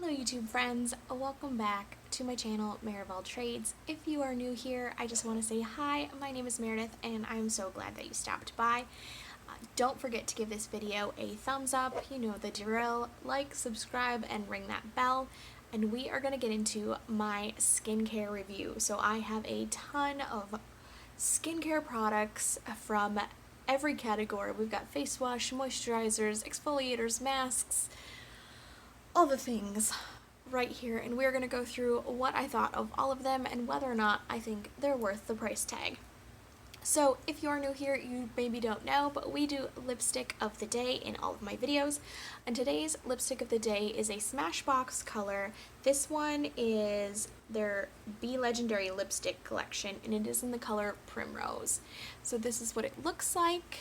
Hello YouTube friends, welcome back to my channel, Mereofalltrades. If you are new here, I just want to say hi, my name is Meredith and I'm so glad that you stopped by. Don't forget to give this video a thumbs up, you know the drill, like, subscribe, and ring that bell. And we are going to get into my skincare review. So I have a ton of skincare products from every category. We've got face wash, moisturizers, exfoliators, masks, all the things right here, and we're going to go through what I thought of all of them and whether or not I think they're worth the price tag. So if you're new here, you maybe don't know, but we do lipstick of the day in all of my videos, and today's lipstick of the day is a Smashbox color. This one is their Be Legendary lipstick collection, and it is in the color Primrose. So this is what it looks like.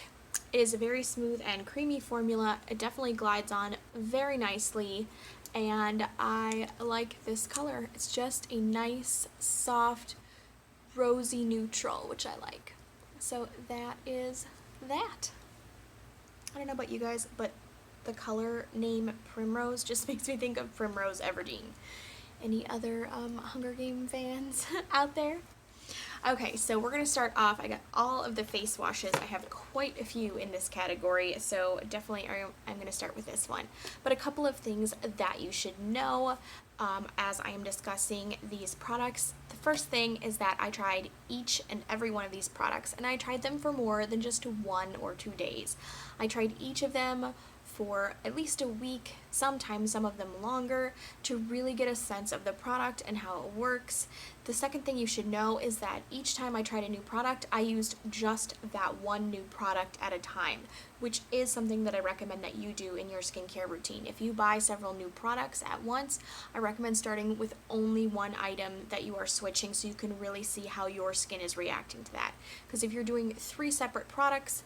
It is a very smooth and creamy formula. It definitely glides on very nicely, and I like this color. It's just a nice, soft, rosy neutral, which I like. So that is that. I don't know about you guys, but the color name Primrose just makes me think of Primrose Everdeen. Any other Hunger Game fans out there? Okay, so we're going to start off. I got all of the face washes. I have quite a few in this category, so definitely I'm going to start with this one. But a couple of things that you should know as I am discussing these products. The first thing is that I tried each and every one of these products, and I tried them for more than just 1 or 2 days. I tried each of them for at least a week, sometimes some of them longer, to really get a sense of the product and how it works. The second thing you should know is that each time I tried a new product, I used just that one new product at a time, which is something that I recommend that you do in your skincare routine. If you buy several new products at once, I recommend starting with only one item that you are switching so you can really see how your skin is reacting to that. Because if you're doing 3 separate products,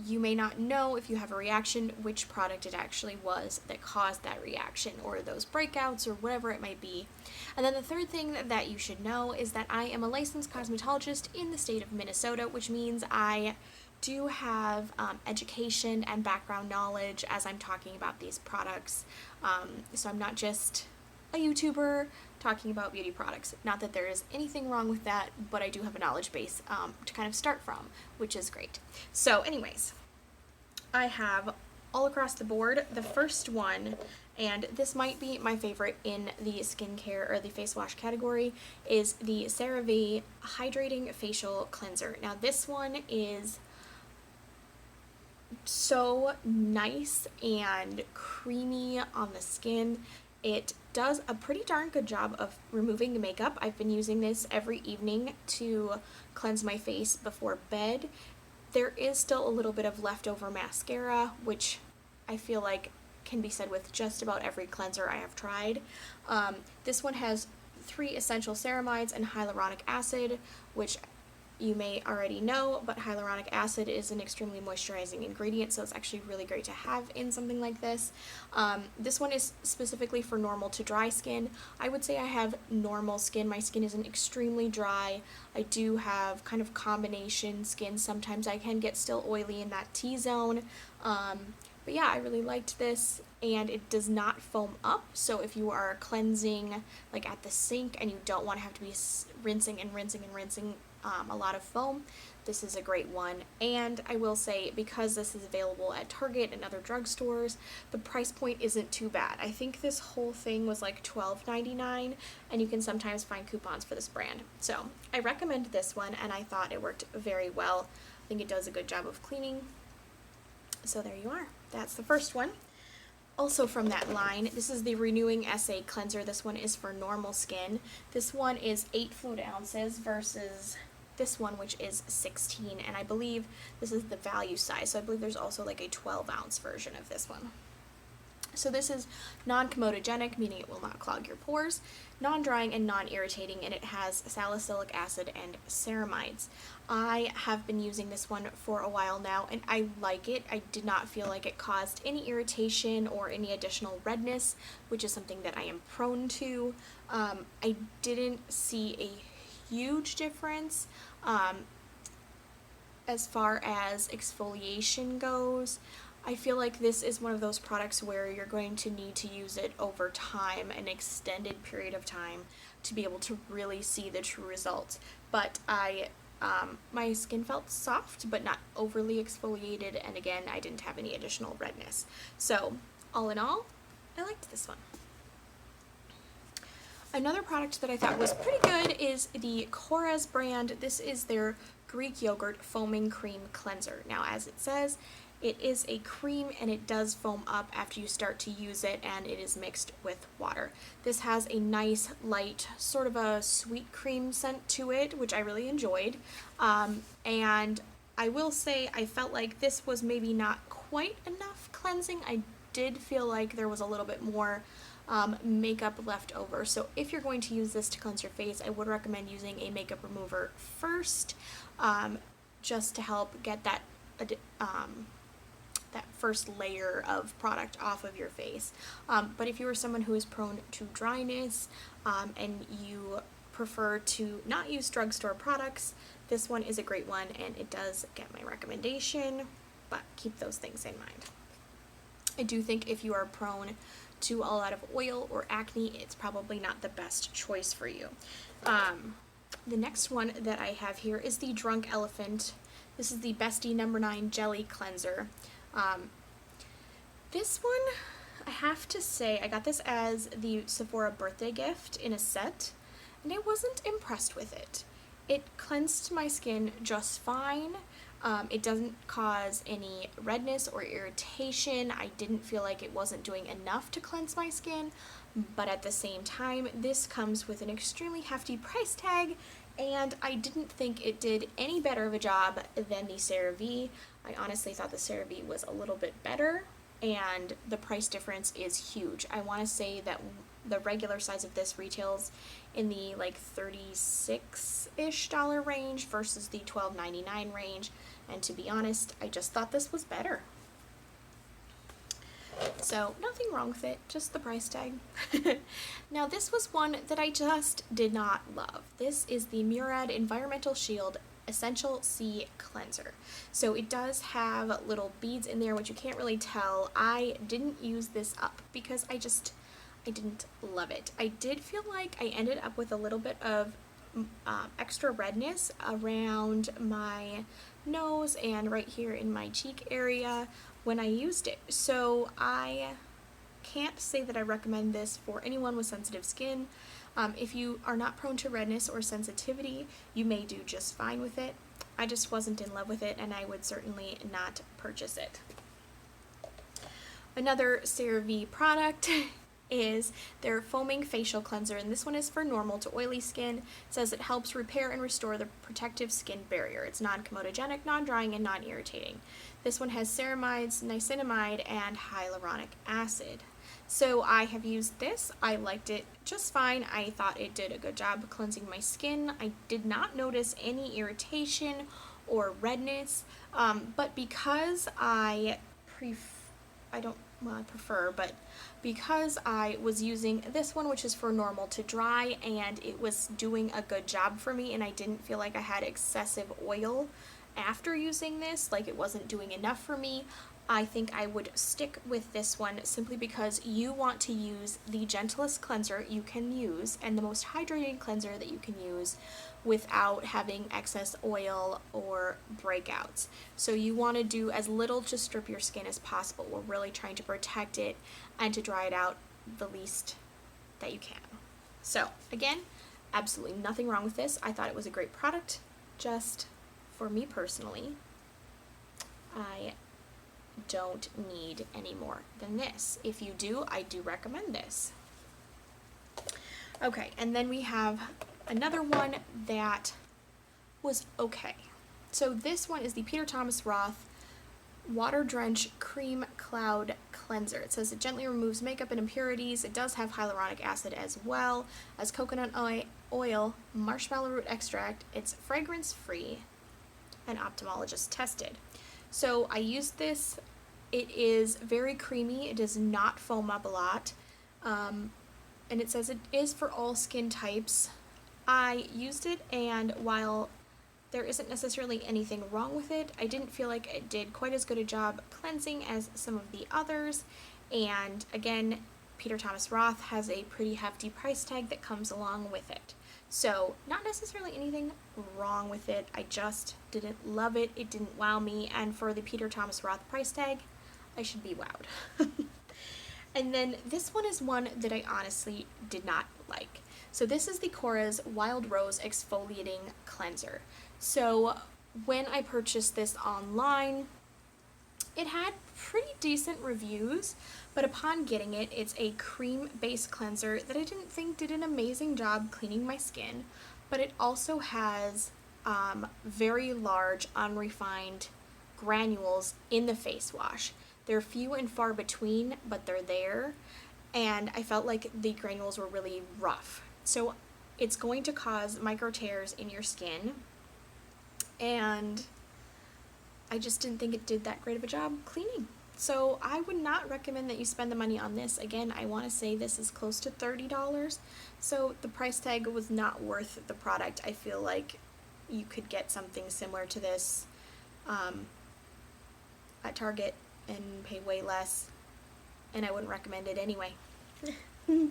you may not know if you have a reaction which product it actually was that caused that reaction or those breakouts or whatever it might be. And then the third thing that you should know is that I am a licensed cosmetologist in the state of Minnesota, which means I do have education and background knowledge as I'm talking about these products. So I'm not just a YouTuber talking about beauty products. Not that there is anything wrong with that, but I do have a knowledge base to kind of start from, which is great. So anyways, I have all across the board. The first one, and this might be my favorite in the skincare or the face wash category, is the CeraVe Hydrating Facial Cleanser. Now this one is so nice and creamy on the skin. It does a pretty darn good job of removing the makeup. I've been using this every evening to cleanse my face before bed. There is still a little bit of leftover mascara, which I feel like can be said with just about every cleanser I have tried. This one has 3 essential ceramides and hyaluronic acid, which you may already know, but hyaluronic acid is an extremely moisturizing ingredient, so it's actually really great to have in something like this. This one is specifically for normal to dry skin. I would say I have normal skin. My skin isn't extremely dry. I do have kind of combination skin. Sometimes I can get still oily in that T-zone. But yeah, I really liked this, and it does not foam up, so if you are cleansing like at the sink and you don't want to have to be rinsing and rinsing and rinsing a lot of foam, this is a great one. And I will say, because this is available at Target and other drugstores, the price point isn't too bad. I think this whole thing was like $12.99, and you can sometimes find coupons for this brand. So I recommend this one, and I thought it worked very well. I think it does a good job of cleaning. So there you are. That's the first one. Also from that line, this is the Renewing Essay Cleanser. This one is for normal skin. This one is 8 fluid ounces versus this one, which is 16, and I believe this is the value size, so I believe there's also like a 12-ounce version of this one. So this is non-comedogenic, meaning it will not clog your pores, non-drying and non-irritating, and it has salicylic acid and ceramides. I have been using this one for a while now, and I like it. I did not feel like it caused any irritation or any additional redness, which is something that I am prone to. I didn't see a huge difference as far as exfoliation goes. I feel like this is one of those products where you're going to need to use it over time, an extended period of time, to be able to really see the true results. But my skin felt soft but not overly exfoliated, and again, I didn't have any additional redness. So all in all, I liked this one. Another product that I thought was pretty good is the Korres brand. This is their Greek yogurt foaming cream cleanser. Now, as it says, it is a cream and it does foam up after you start to use it, and it is mixed with water. This has a nice light, sort of a sweet cream scent to it, which I really enjoyed. And I will say I felt like this was maybe not quite enough cleansing. I did feel like there was a little bit more makeup left over. So if you're going to use this to cleanse your face, I would recommend using a makeup remover first, just to help get that first layer of product off of your face. But if you are someone who is prone to dryness, and you prefer to not use drugstore products, this one is a great one, and it does get my recommendation, but keep those things in mind. I do think if you are prone to a lot of oil or acne, it's probably not the best choice for you. The next one that I have here is the Drunk Elephant. This is the Bestie No. 9 Jelly Cleanser. This one, I have to say, I got this as the Sephora birthday gift in a set, and I wasn't impressed with it. It cleansed my skin just fine. It doesn't cause any redness or irritation. I didn't feel like it wasn't doing enough to cleanse my skin, but at the same time, this comes with an extremely hefty price tag, and I didn't think it did any better of a job than the CeraVe. I honestly thought the CeraVe was a little bit better, and the price difference is huge. I want to say that the regular size of this retails in the like $36-ish range versus the $12.99 range, and to be honest, I just thought this was better. So nothing wrong with it, just the price tag. Now this was one that I just did not love. This is the Murad Environmental Shield Essential C Cleanser. So it does have little beads in there, which you can't really tell. I didn't use this up because I didn't love it. I did feel like I ended up with a little bit of extra redness around my nose and right here in my cheek area when I used it. So I can't say that I recommend this for anyone with sensitive skin. If you are not prone to redness or sensitivity, you may do just fine with it. I just wasn't in love with it, and I would certainly not purchase it. Another CeraVe product is their foaming facial cleanser, and this one is for normal to oily skin. It says it helps repair and restore the protective skin barrier. It's non-comedogenic, non-drying, and non-irritating. This one has ceramides, niacinamide, and hyaluronic acid. So I have used this. I liked it just fine. I thought it did a good job cleansing my skin. I did not notice any irritation or redness, but because because I was using this one, which is for normal to dry, and it was doing a good job for me, and I didn't feel like I had excessive oil after using this, like it wasn't doing enough for me, I think I would stick with this one simply because you want to use the gentlest cleanser you can use and the most hydrating cleanser that you can use without having excess oil or breakouts. So you want to do as little to strip your skin as possible. We're really trying to protect it and to dry it out the least that you can. So again, absolutely nothing wrong with this. I thought it was a great product. Just for me personally, I don't need any more than this. If you do, I do recommend this. Okay, and then we have another one that was okay. So this one is the Peter Thomas Roth Water Drench Cream Cloud Cleanser. It says it gently removes makeup and impurities. It does have hyaluronic acid as well as coconut oil, marshmallow root extract. It's fragrance free and ophthalmologist tested. So I used this. It is very creamy. It does not foam up a lot. And it says it is for all skin types. I used it, and while There isn't necessarily anything wrong with it. I didn't feel like it did quite as good a job cleansing as some of the others. And again, Peter Thomas Roth has a pretty hefty price tag that comes along with it. So not necessarily anything wrong with it. I just didn't love it. It didn't wow me. And for the Peter Thomas Roth price tag, I should be wowed. And then this one is one that I honestly did not like. So this is the Korres Wild Rose Exfoliating Cleanser. So when I purchased this online, it had pretty decent reviews, but upon getting it, it's a cream-based cleanser that I didn't think did an amazing job cleaning my skin, but it also has very large, unrefined granules in the face wash. They're few and far between, but they're there, and I felt like the granules were really rough. So it's going to cause micro tears in your skin, and I just didn't think it did that great of a job cleaning. So I would not recommend that you spend the money on this. Again, I want to say this is close to $30, so the price tag was not worth the product. I feel like you could get something similar to this at Target and pay way less, and I wouldn't recommend it anyway.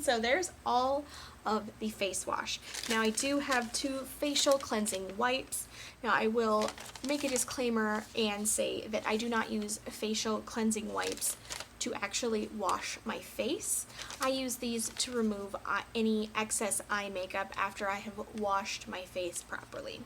So there's all of the face wash. Now I do have 2 facial cleansing wipes. Now I will make a disclaimer and say that I do not use facial cleansing wipes to actually wash my face. I use these to remove any excess eye makeup after I have washed my face properly.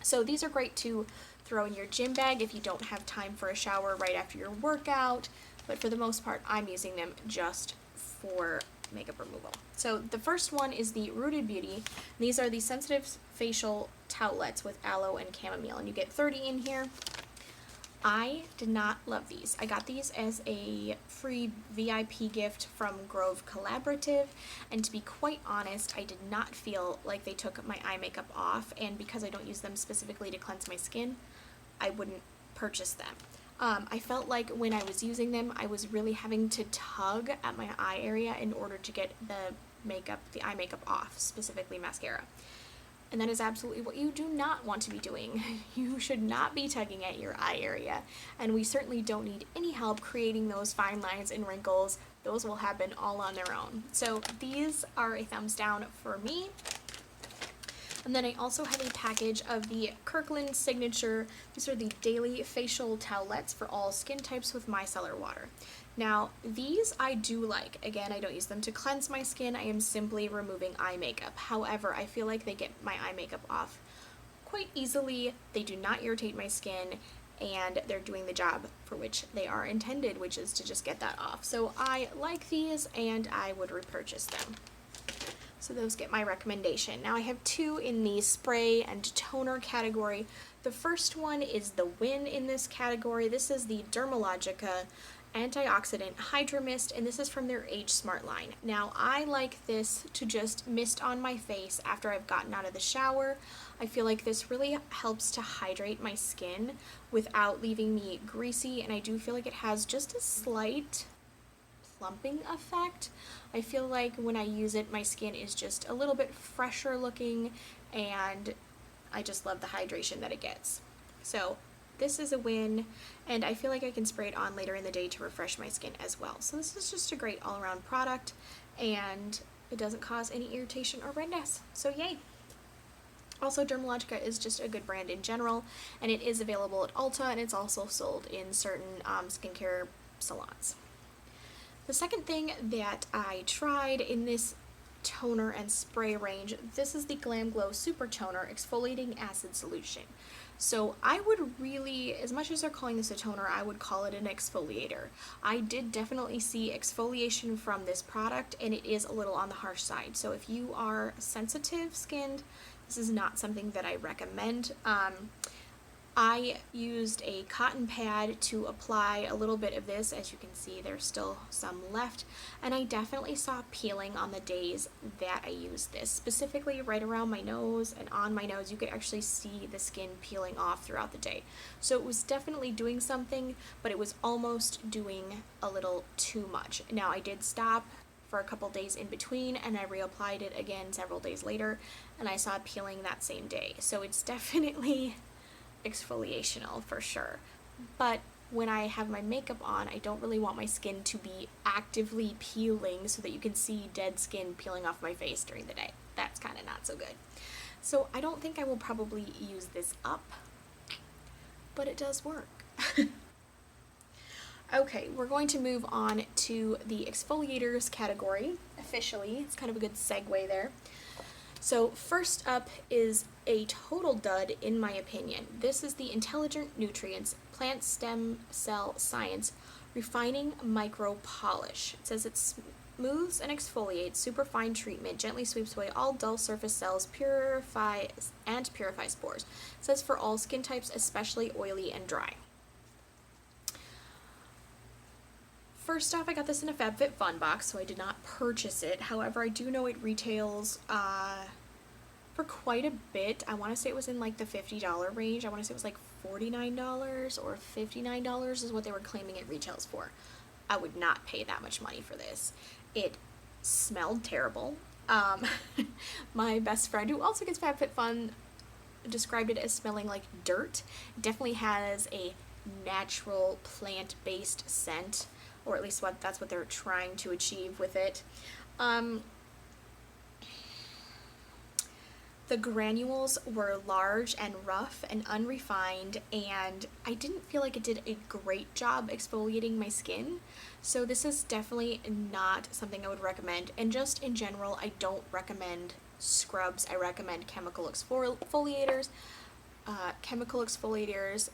So these are great to throw in your gym bag if you don't have time for a shower right after your workout, but for the most part I'm using them just for makeup removal. So the first one is the Rooted Beauty. These are the sensitive facial towelettes with aloe and chamomile, and you get 30 in here. I did not love these. I got these as a free VIP gift from Grove Collaborative, and to be quite honest, I did not feel like they took my eye makeup off, and because I don't use them specifically to cleanse my skin, I wouldn't purchase them. I felt like when I was using them, I was really having to tug at my eye area in order to get the eye makeup off, specifically mascara. And that is absolutely what you do not want to be doing. You should not be tugging at your eye area, and we certainly don't need any help creating those fine lines and wrinkles. Those will happen all on their own. So these are a thumbs down for me. And then I also have a package of the Kirkland Signature. These are the daily facial towelettes for all skin types with micellar water. Now, these I do like. Again, I don't use them to cleanse my skin. I am simply removing eye makeup. However, I feel like they get my eye makeup off quite easily. They do not irritate my skin, and they're doing the job for which they are intended, which is to just get that off. So I like these, and I would repurchase them. So those get my recommendation. Now I have 2 in the spray and toner category. The first one is the win in this category. This is the Dermalogica Antioxidant Hydra Mist, and this is from their Age Smart line. Now I like this to just mist on my face after I've gotten out of the shower. I feel like this really helps to hydrate my skin without leaving me greasy, and I do feel like it has just a slight plumping effect. I feel like when I use it, my skin is just a little bit fresher looking, and I just love the hydration that it gets. So this is a win, and I feel like I can spray it on later in the day to refresh my skin as well. So this is just a great all-around product, and it doesn't cause any irritation or redness. So yay! Also, Dermalogica is just a good brand in general, and it is available at Ulta, and it's also sold in certain skincare salons. The second thing that I tried in this toner and spray range, this is the Glam Glow Super Toner Exfoliating Acid Solution. So I would really, as much as they're calling this a toner, I would call it an exfoliator. I did definitely see exfoliation from this product, and it is a little on the harsh side. So if you are sensitive skinned, this is not something that I recommend. I used a cotton pad to apply a little bit of this. As you can see, there's still some left, and I definitely saw peeling on the days that I used this, specifically right around my nose and on my nose. You could actually see the skin peeling off throughout the day. So it was definitely doing something, but it was almost doing a little too much. Now I did stop for a couple days in between, and I reapplied it again several days later, and I saw it peeling that same day. So it's definitely exfoliational for sure. But when I have my makeup on, I don't really want my skin to be actively peeling so that you can see dead skin peeling off my face during the day. That's kind of not so good. So I don't think I will probably use this up, but it does work. Okay, we're going to move on to the exfoliators category officially. It's kind of a good segue there. So first up is a total dud in my opinion. This is the Intelligent Nutrients Plant Stem Cell Science Refining Micro Polish. It says it smooths and exfoliates, superfine treatment, gently sweeps away all dull surface cells, purifies spores. It says for all skin types, especially oily and dry. First off, I got this in a FabFitFun box, so I did not purchase it. However, I do know it retails for quite a bit. I want to say it was in like the $50 range. I want to say it was like $49 or $59 is what they were claiming it retails for. I would not pay that much money for this. It smelled terrible. My best friend, who also gets FabFitFun, described it as smelling like dirt. It definitely has a natural plant-based scent, or at least that's what they're trying to achieve with it. The granules were large and rough and unrefined, and I didn't feel like it did a great job exfoliating my skin. So this is definitely not something I would recommend. And just in general, I don't recommend scrubs. I recommend chemical exfoliators. Chemical exfoliators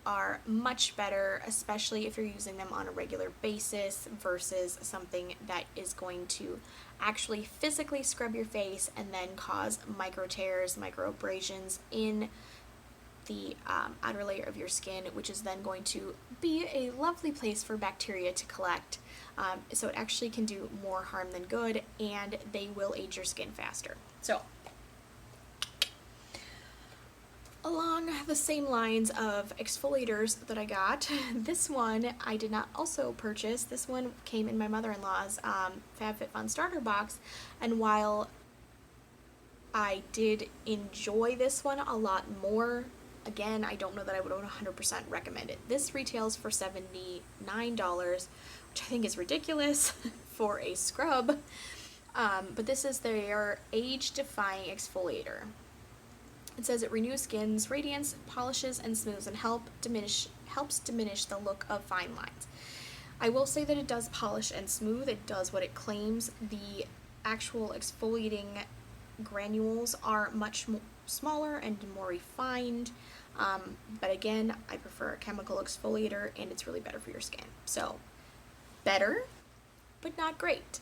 are much better, especially if you're using them on a regular basis versus something that is going to actually physically scrub your face and then cause micro tears, micro abrasions in the outer layer of your skin, which is then going to be a lovely place for bacteria to collect. So it actually can do more harm than good, and they will age your skin faster. So along the same lines of exfoliators that I got, this one I did not also purchase. This one came in my mother-in-law's FabFitFun starter box, and while I did enjoy this one a lot more, again, I don't know that I would 100% recommend it. This retails for $79, which I think is ridiculous for a scrub, but this is their age-defying exfoliator. It says it renews skin's radiance, polishes and smooths, and helps diminish the look of fine lines. I will say that it does polish and smooth. It does what it claims. The actual exfoliating granules are much smaller and more refined. But again, I prefer a chemical exfoliator, and it's really better for your skin. So, better, but not great.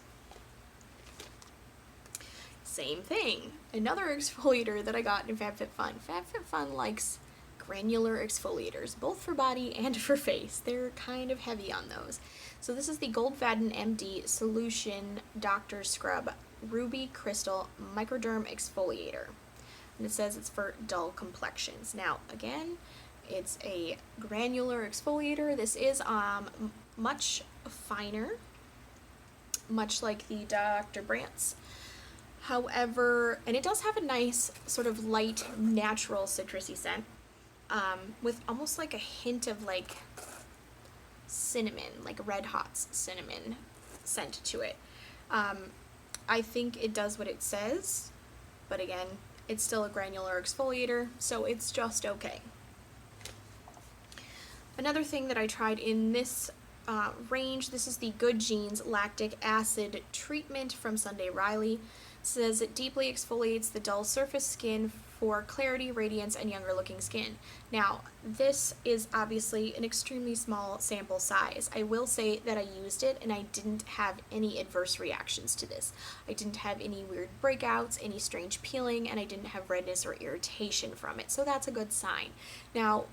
Same thing. Another exfoliator that I got in FabFitFun. FabFitFun likes granular exfoliators, both for body and for face. They're kind of heavy on those. So this is the Goldfaden MD Solution Doctor Scrub Ruby Crystal Microderm Exfoliator. And it says it's for dull complexions. Now, again, it's a granular exfoliator. This is much finer, much like the Dr. Brandt's. However, and it does have a nice sort of light, natural citrusy scent, with almost like a hint of like cinnamon, like Red Hot's cinnamon scent to it. I think it does what it says, but again, it's still a granular exfoliator, so it's just okay. Another thing that I tried in this range, this is the Good Genes Lactic Acid Treatment from Sunday Riley. Says it deeply exfoliates the dull surface skin for clarity, radiance, and younger looking skin. Now, this is obviously an extremely small sample size. I will say that I used it and I didn't have any adverse reactions to this. I didn't have any weird breakouts, any strange peeling, and I didn't have redness or irritation from it. So that's a good sign. Now,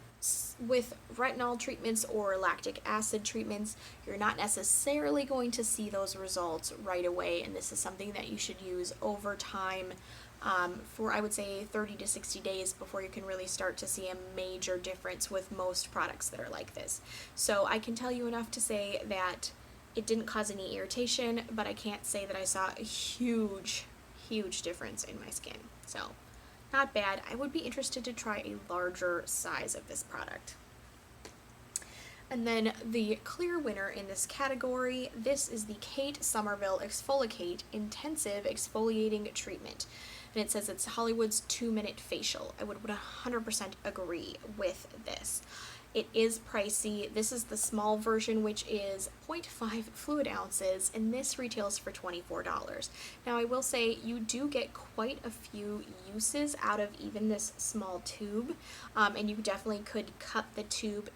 with retinol treatments or lactic acid treatments, you're not necessarily going to see those results right away, and this is something that you should use over time for, I would say, 30 to 60 days before you can really start to see a major difference with most products that are like this. So I can tell you enough to say that It didn't cause any irritation, but I can't say that I saw a huge difference in my skin. So not bad. I would be interested to try a larger size of this product. And then the clear winner in this category, this is the Kate Somerville Exfoliate Intensive Exfoliating Treatment. And it says it's Hollywood's 2-minute facial. I would 100% agree with this. It is pricey. This is the small version, which is 0.5 fluid ounces, and this retails for $24. Now, I will say you do get quite a few uses out of even this small tube, and you definitely could cut the tube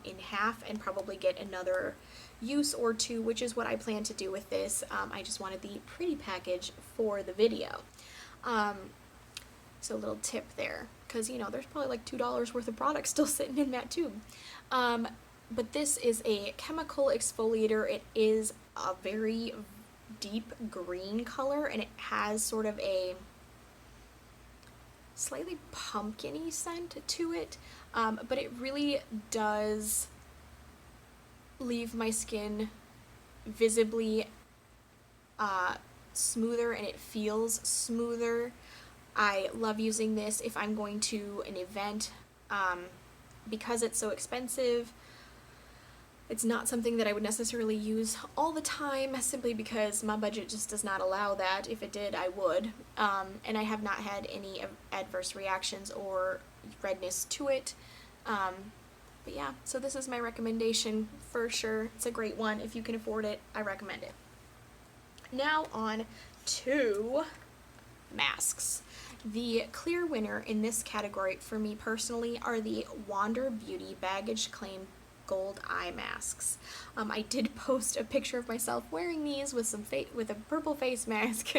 in half and probably get another use or two, which is what I plan to do with this. I just wanted the pretty package for the video. So a little tip there, because, you know, there's probably like $2 worth of product still sitting in that tube. But this is a chemical exfoliator. It is a very deep green color, and it has sort of a slightly pumpkin-y scent to it, but it really does leave my skin visibly smoother, and it feels smoother. I love using this if I'm going to an event. Because it's so expensive, it's not something that I would necessarily use all the time, simply because my budget just does not allow that. If it did, I would. And I have not had any adverse reactions or redness to it. But yeah, so this is my recommendation for sure. It's a great one. If you can afford it, I recommend it. Now on to masks. The clear winner in this category for me personally are the Wander Beauty Baggage Claim Gold Eye Masks. I did post a picture of myself wearing these with with a purple face mask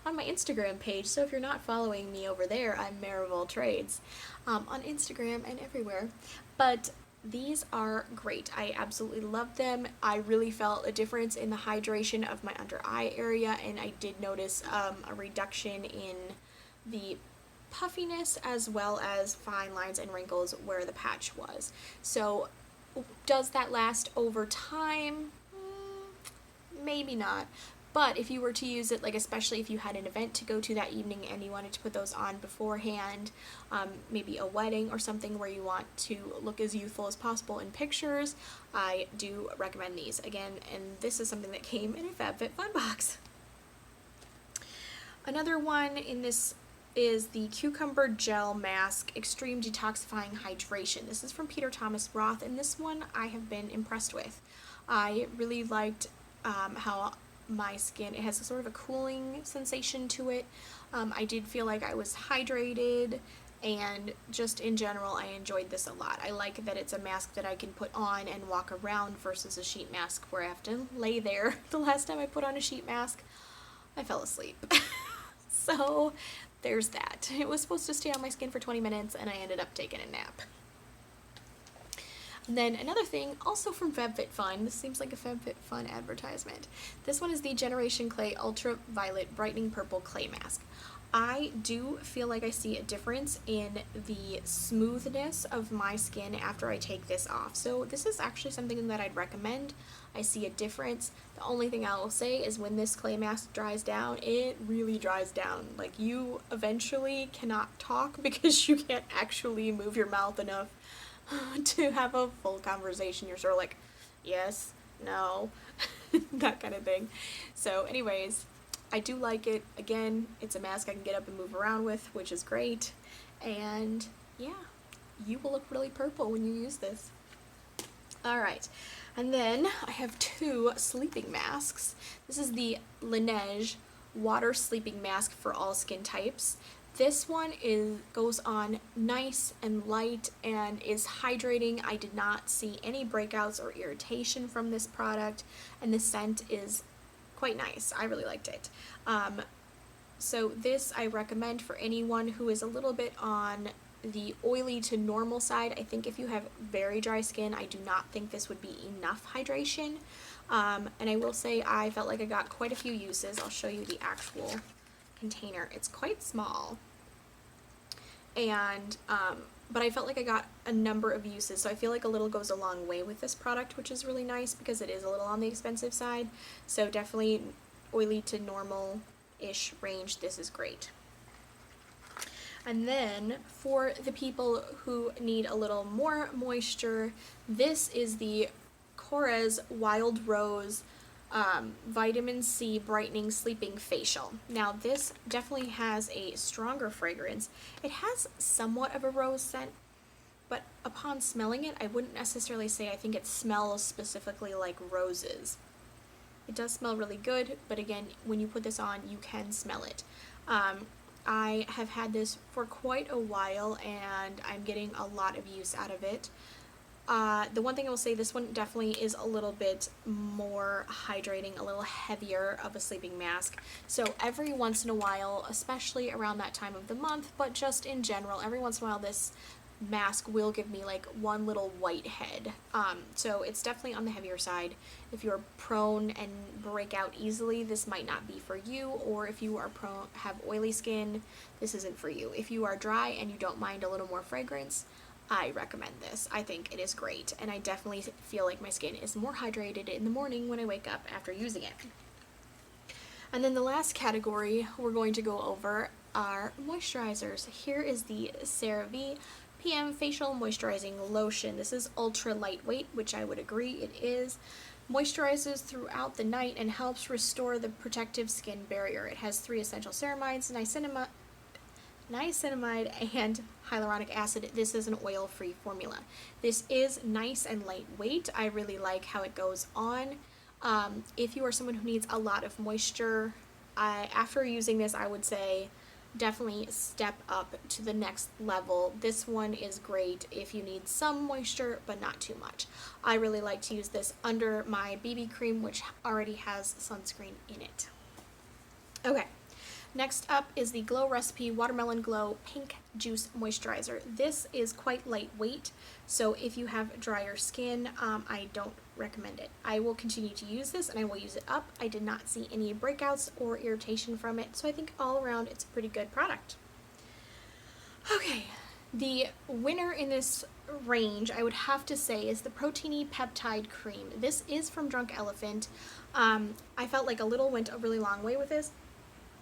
on my Instagram page, so if you're not following me over there, I'm mereofalltrades on Instagram and everywhere. But these are great. I absolutely love them. I really felt a difference in the hydration of my under eye area, and I did notice a reduction in the puffiness as well as fine lines and wrinkles where the patch was. So does that last over time? Maybe not. But if you were to use it, like especially if you had an event to go to that evening and you wanted to put those on beforehand, maybe a wedding or something where you want to look as youthful as possible in pictures, I do recommend these. Again, and this is something that came in a FabFitFun box. Another one in this is the Cucumber Gel Mask Extreme Detoxifying Hydration. This is from Peter Thomas Roth, and this one I have been impressed with. I really liked how my skin, it has a sort of a cooling sensation to it. I did feel like I was hydrated, and just in general I enjoyed this a lot. I like that it's a mask that I can put on and walk around versus a sheet mask where I have to lay there. The last time I put on a sheet mask, I fell asleep. So there's that. It was supposed to stay on my skin for 20 minutes and I ended up taking a nap. And then another thing, also from FabFitFun, this seems like a FabFitFun advertisement. This one is the Generation Clay Ultraviolet Brightening Purple Clay Mask. I do feel like I see a difference in the smoothness of my skin after I take this off. So this is actually something that I'd recommend. I see a difference. The only thing I will say is when this clay mask dries down, it really dries down. Like, you eventually cannot talk because you can't actually move your mouth enough to have a full conversation. You're sort of like, yes, no, that kind of thing. So anyways, I do like it. Again, it's a mask I can get up and move around with, which is great. And yeah, you will look really purple when you use this. Alright, and then I have two sleeping masks. This is the Laneige Water Sleeping Mask for all skin types. This one goes on nice and light and is hydrating. I did not see any breakouts or irritation from this product, and the scent is quite nice. I really liked it. So this I recommend for anyone who is a little bit on the oily to normal side. I think if you have very dry skin, I do not think this would be enough hydration. And I will say I felt like I got quite a few uses. I'll show you the actual container. It's quite small. And but I felt like I got a number of uses, so I feel like a little goes a long way with this product, which is really nice because it is a little on the expensive side. So definitely oily to normal-ish range, this is great. And then for the people who need a little more moisture, this is the Korres Wild Rose Vitamin C Brightening Sleeping Facial. Now this definitely has a stronger fragrance. It has somewhat of a rose scent, but upon smelling it, I wouldn't necessarily say I think it smells specifically like roses. It does smell really good, but again, when you put this on, you can smell it. I have had this for quite a while, and I'm getting a lot of use out of it. The one thing I will say, this one definitely is a little bit more hydrating, a little heavier of a sleeping mask. So every once in a while, especially around that time of the month, but just in general, every once in a while this mask will give me like one little white head. So it's definitely on the heavier side. If you're prone and break out easily, this might not be for you, or if you are have oily skin, this isn't for you. If you are dry and you don't mind a little more fragrance, I recommend this. I think it is great, and I definitely feel like my skin is more hydrated in the morning when I wake up after using it. And then the last category we're going to go over are moisturizers. Here is the CeraVe PM Facial Moisturizing Lotion. This is ultra lightweight, which I would agree it is. Moisturizes throughout the night and helps restore the protective skin barrier. It has 3 essential ceramides, niacinamide, and hyaluronic acid. This is an oil-free formula. This is nice and lightweight. I really like how it goes on. If you are someone who needs a lot of moisture, after using this, I would say definitely step up to the next level. This one is great if you need some moisture, but not too much. I really like to use this under my BB cream, which already has sunscreen in it. Okay. Next up is the Glow Recipe Watermelon Glow Pink Juice Moisturizer. This is quite lightweight, so if you have drier skin, I don't recommend it. I will continue to use this, and I will use it up. I did not see any breakouts or irritation from it, so I think all around it's a pretty good product. Okay, the winner in this range, I would have to say, is the Proteiny Peptide Cream. This is from Drunk Elephant. I felt like a little went a really long way with this.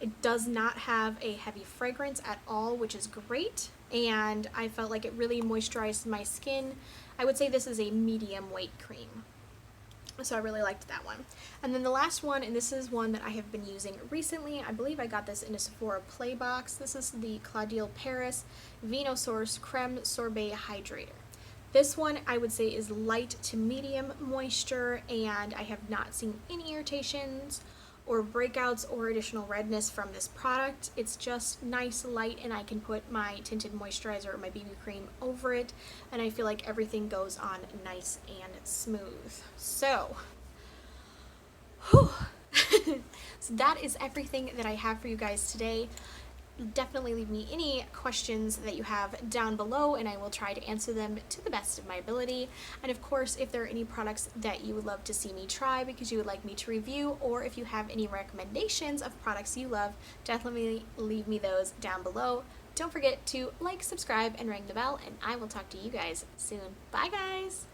It does not have a heavy fragrance at all, which is great, and I felt like it really moisturized my skin. I would say this is a medium weight cream, so I really liked that one. And then the last one, and this is one that I have been using recently. I believe I got this in a Sephora Play box. This is the Claudil Paris Vinosource Creme Sorbet Hydrator. This one I would say is light to medium moisture, and I have not seen any irritations or breakouts or additional redness from this product. It's just nice, light, and I can put my tinted moisturizer or my BB cream over it, and I feel like everything goes on nice and smooth. So, whew. So that is everything that I have for you guys today. Definitely leave me any questions that you have down below, and I will try to answer them to the best of my ability. And of course, if there are any products that you would love to see me try because you would like me to review, or if you have any recommendations of products you love, definitely leave me those down below. Don't forget to like, subscribe, and ring the bell, and I will talk to you guys soon. Bye guys!